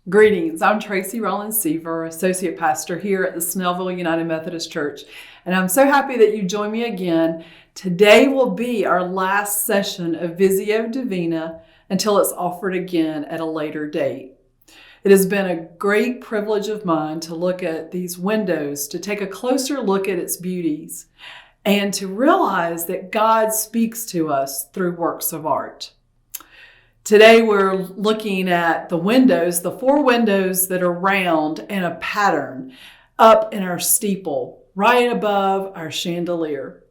Greetings, I'm Tracy Rollins Sever, Associate Pastor here at the Snellville United Methodist Church, and I'm so happy that you join me again. Today will be our last session of Visio Divina until it's offered again at a later date. It has been a great privilege of mine to look at these windows, to take a closer look at its beauties, and to realize that God speaks to us through works of art. Today we're looking at the windows, the 4 windows that are round and a pattern up in our steeple, right above our chandelier.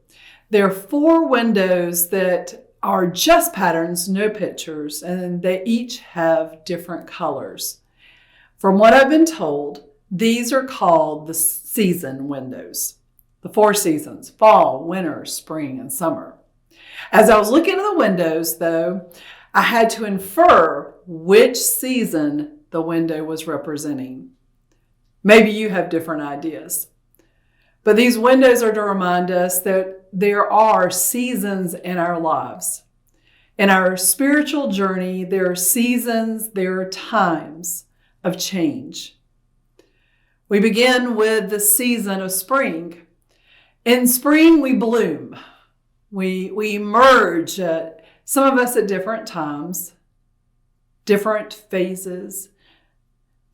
There are 4 windows that are just patterns, no pictures, and they each have different colors. From what I've been told, these are called the season windows. The 4 seasons: fall, winter, spring, and summer. As I was looking at the windows, though, I had to infer which season the window was representing. Maybe you have different ideas. But these windows are to remind us that there are seasons in our lives. In our spiritual journey, there are seasons, there are times of change. We begin with the season of spring. In spring, we bloom. We emerge, some of us at different times, different phases,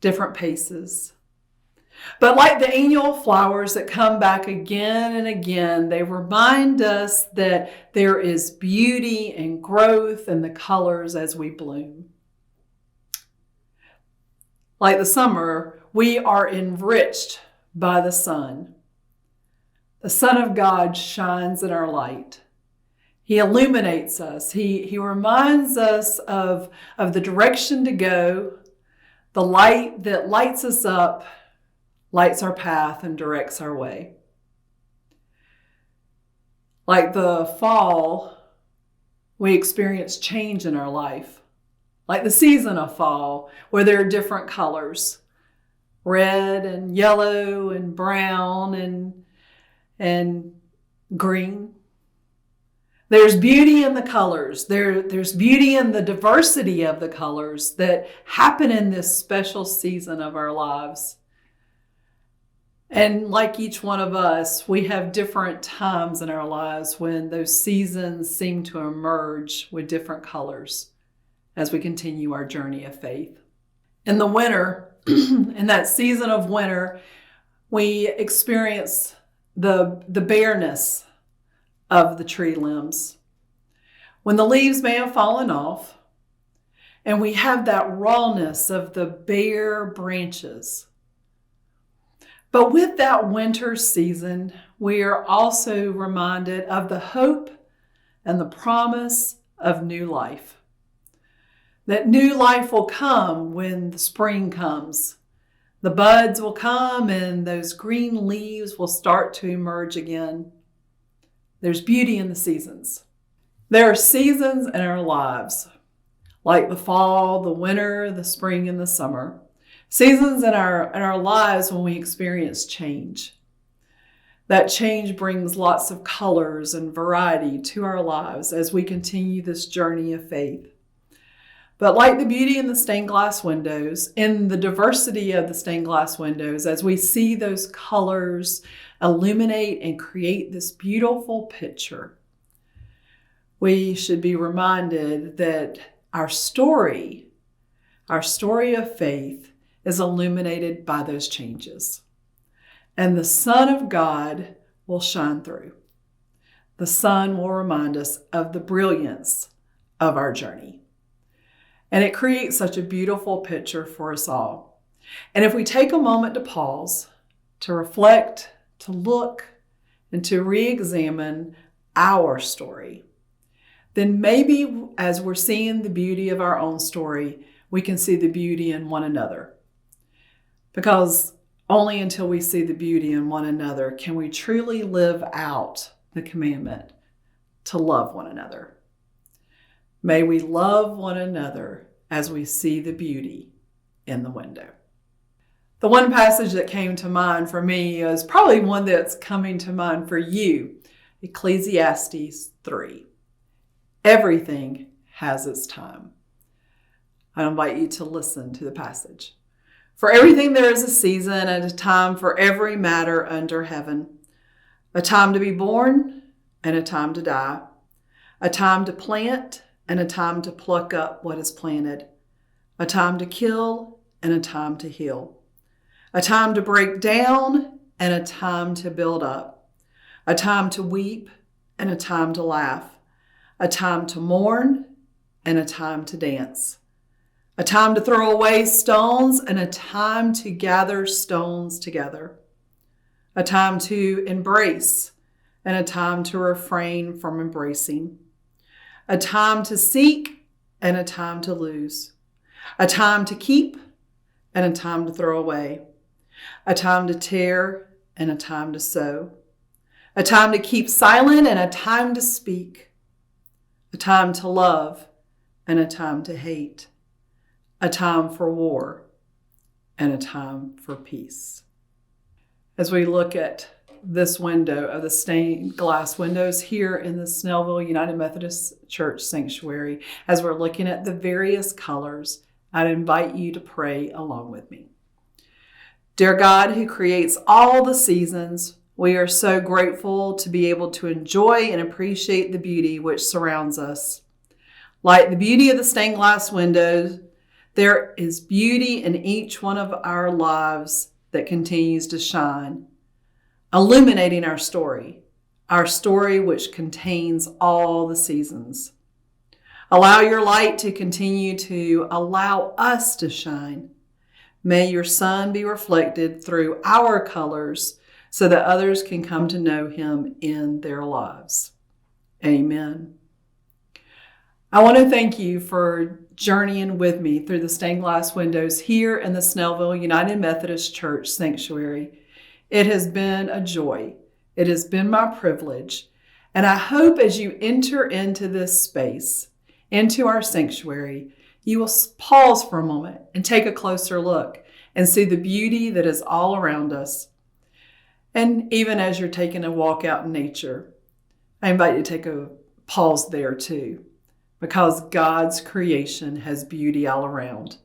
different paces. But like the annual flowers that come back again and again, they remind us that there is beauty and growth in the colors as we bloom. Like the summer, we are enriched by the sun. The Son of God shines in our light. He illuminates us. He reminds us of the direction to go, the light that lights us up, lights our path, and directs our way. Like the fall, we experience change in our life. Like the season of fall, where there are different colors: red and yellow and brown and green. There's beauty in the colors. There's beauty in the diversity of the colors that happen in this special season of our lives. And like each one of us, we have different times in our lives when those seasons seem to emerge with different colors as we continue our journey of faith. In the winter, in that season of winter, we experience the bareness of the tree limbs, when the leaves may have fallen off, and we have that rawness of the bare branches. But with that winter season, we are also reminded of the hope and the promise of new life. That new life will come when the spring comes. The buds will come and those green leaves will start to emerge again. There's beauty in the seasons. There are seasons in our lives, like the fall, the winter, the spring, and the summer. Seasons in our lives when we experience change. That change brings lots of colors and variety to our lives as we continue this journey of faith. But like the beauty in the stained glass windows, in the diversity of the stained glass windows, as we see those colors illuminate and create this beautiful picture, we should be reminded that our story of faith is illuminated by those changes. And the Son of God will shine through. The sun will remind us of the brilliance of our journey. And it creates such a beautiful picture for us all. And if we take a moment to pause, to reflect, to look, and to re-examine our story, then maybe as we're seeing the beauty of our own story, we can see the beauty in one another. Because only until we see the beauty in one another can we truly live out the commandment to love one another. May we love one another as we see the beauty in the window. The one passage that came to mind for me is probably one that's coming to mind for you, Ecclesiastes 3. Everything has its time. I invite you to listen to the passage. For everything there is a season and a time for every matter under heaven. A time to be born and a time to die. A time to plant and a time to pluck up what is planted. A time to kill and a time to heal. A time to break down and a time to build up. A time to weep and a time to laugh. A time to mourn and a time to dance. A time to throw away stones and a time to gather stones together. A time to embrace and a time to refrain from embracing. A time to seek and a time to lose. A time to keep and a time to throw away. A time to tear and a time to sow. A time to keep silent and a time to speak. A time to love and a time to hate. A time for war and a time for peace. As we look at this window of the stained glass windows here in the Snellville United Methodist Church sanctuary, as we're looking at the various colors, I'd invite you to pray along with me. Dear God, who creates all the seasons, we are so grateful to be able to enjoy and appreciate the beauty which surrounds us. Like the beauty of the stained glass windows, there is beauty in each one of our lives that continues to shine, illuminating our story which contains all the seasons. Allow your light to continue to allow us to shine. May your sun be reflected through our colors so that others can come to know him in their lives. Amen. I want to thank you for journeying with me through the stained glass windows here in the Snellville United Methodist Church sanctuary. It has been a joy. It has been my privilege. And I hope as you enter into this space, into our sanctuary, you will pause for a moment and take a closer look and see the beauty that is all around us. And even as you're taking a walk out in nature, I invite you to take a pause there too, because God's creation has beauty all around.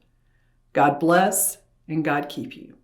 God bless and God keep you.